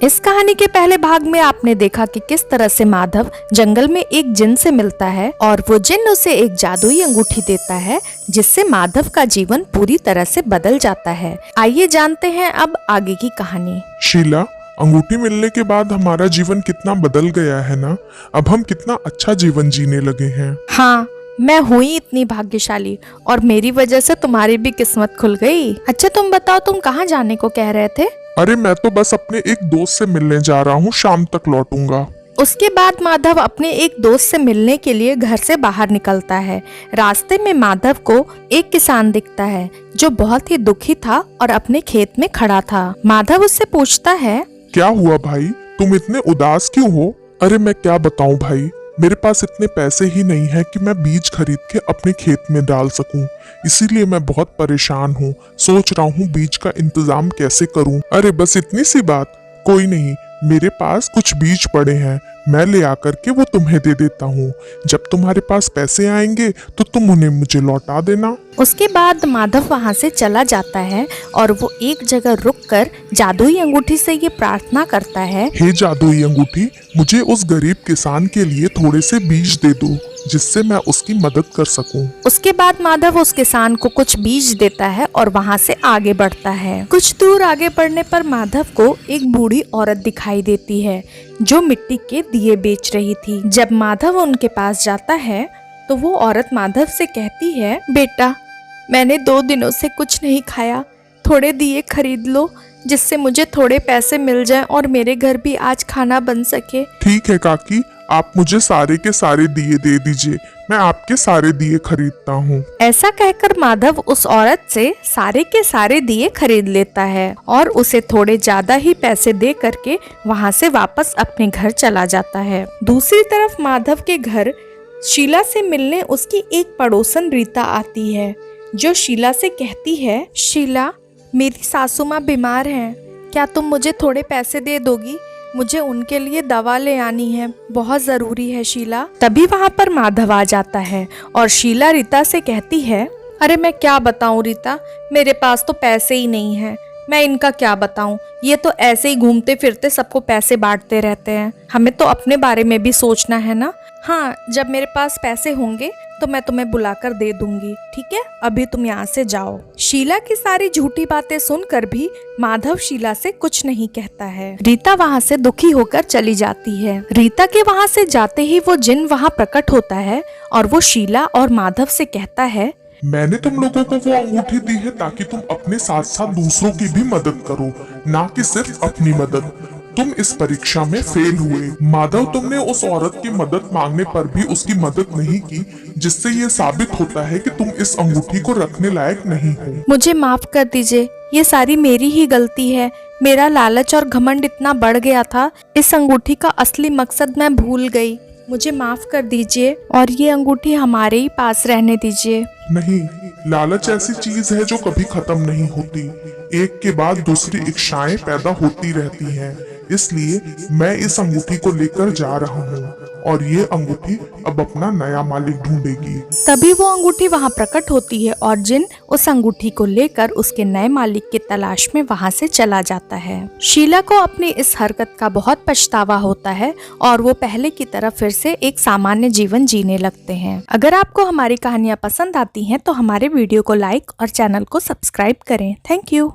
इस कहानी के पहले भाग में आपने देखा कि किस तरह से माधव जंगल में एक जिन से मिलता है और वो जिन उसे एक जादुई अंगूठी देता है जिससे माधव का जीवन पूरी तरह से बदल जाता है। आइए जानते हैं अब आगे की कहानी। शीला, अंगूठी मिलने के बाद हमारा जीवन कितना बदल गया है ना। अब हम कितना अच्छा जीवन जीने लगे हैं। हाँ, मैं हुई इतनी भाग्यशाली और मेरी वजह से तुम्हारी भी किस्मत खुल गई। अच्छा तुम बताओ, तुम कहाँ जाने को कह रहे थे? अरे मैं तो बस अपने एक दोस्त से मिलने जा रहा हूँ, शाम तक लौटूंगा। उसके बाद माधव अपने एक दोस्त से मिलने के लिए घर से बाहर निकलता है। रास्ते में माधव को एक किसान दिखता है जो बहुत ही दुखी था और अपने खेत में खड़ा था। माधव उससे पूछता है, क्या हुआ भाई, तुम इतने उदास क्यों हो? अरे मैं क्या बताऊं भाई, मेरे पास इतने पैसे ही नहीं है कि मैं बीज खरीद के अपने खेत में डाल सकूं। इसीलिए मैं बहुत परेशान हूँ। सोच रहा हूँ बीज का इंतजाम कैसे करूँ। अरे बस इतनी सी बात, कोई नहीं, मेरे पास कुछ बीज पड़े हैं, मैं ले आकर के वो तुम्हें दे देता हूँ। जब तुम्हारे पास पैसे आएंगे तो तुम उन्हें मुझे लौटा देना। उसके बाद माधव वहाँ से चला जाता है और वो एक जगह रुककर जादुई अंगूठी से ये प्रार्थना करता है, हे जादुई अंगूठी, मुझे उस गरीब किसान के लिए थोड़े से बीज दे दो जिससे मैं उसकी मदद कर सकूं। उसके बाद माधव उस किसान को कुछ बीज देता है और वहाँ से आगे बढ़ता है। कुछ दूर आगे बढ़ने पर माधव को एक बूढ़ी औरत दिखाई देती है जो मिट्टी के दिए बेच रही थी। जब माधव उनके पास जाता है तो वो औरत माधव से कहती है, बेटा, मैंने 2 दिनों से कुछ नहीं खाया, थोड़े दिए खरीद लो जिससे मुझे थोड़े पैसे मिल जाएं और मेरे घर भी आज खाना बन सके। ठीक है काकी, आप मुझे सारे के सारे दिए दे दीजिए, मैं आपके सारे दिए खरीदता हूँ। ऐसा कहकर माधव उस औरत से सारे के सारे दिए खरीद लेता है और उसे थोड़े ज्यादा ही पैसे दे करके वहाँ से वापस अपने घर चला जाता है। दूसरी तरफ माधव के घर शीला से मिलने उसकी एक पड़ोसन रीता आती है जो शीला से कहती है, शीला, मेरी सासू माँ बीमार हैं, क्या तुम मुझे थोड़े पैसे दे दोगी? मुझे उनके लिए दवा ले आनी है, बहुत जरूरी है शीला। तभी वहाँ पर माधव आ जाता है और शीला रीता से कहती है, अरे मैं क्या बताऊँ रीता, मेरे पास तो पैसे ही नहीं है, मैं इनका क्या बताऊँ, ये तो ऐसे ही घूमते फिरते सबको पैसे बांटते रहते हैं, हमें तो अपने बारे में भी सोचना है ना। हाँ, जब मेरे पास पैसे होंगे तो मैं तुम्हें बुलाकर दे दूंगी, ठीक है? अभी तुम यहाँ से जाओ। शीला की सारी झूठी बातें सुनकर भी माधव शीला से कुछ नहीं कहता है। रीता वहाँ से दुखी होकर चली जाती है। रीता के वहाँ से जाते ही वो जिन वहाँ प्रकट होता है और वो शीला और माधव से कहता है, मैंने तुम लोगों को वो अंगूठी दी है ताकि तुम अपने साथ साथ दूसरों की भी मदद करो, ना कि सिर्फ अपनी मदद। तुम इस परीक्षा में फेल हुए। माधव, तुमने उस औरत की मदद मांगने पर भी उसकी मदद नहीं की, जिससे ये साबित होता है कि तुम इस अंगूठी को रखने लायक नहीं हो। मुझे माफ कर दीजिए, ये सारी मेरी ही गलती है। मेरा लालच और घमंड इतना बढ़ गया था, इस अंगूठी का असली मकसद मैं भूल गई। मुझे माफ कर दीजिए और ये अंगूठी हमारे ही पास रहने दीजिए। नहीं, लालच ऐसी चीज है जो कभी खत्म नहीं होती। एक के बाद दूसरी इच्छाएं पैदा होती रहती हैं। इसलिए मैं इस अंगूठी को लेकर जा रहा हूँ और ये अंगूठी अब अपना नया मालिक ढूंढेगी। तभी वो अंगूठी वहाँ प्रकट होती है और जिन उस अंगूठी को लेकर उसके नए मालिक की तलाश में वहाँ से चला जाता है। शीला को अपनी इस हरकत का बहुत पछतावा होता है और वो पहले की तरह फिर से एक सामान्य जीवन जीने लगते हैं। अगर आपको हमारी कहानियाँ पसंद आती हैं तो हमारे वीडियो को लाइक और चैनल को सब्सक्राइब करें। Thank you.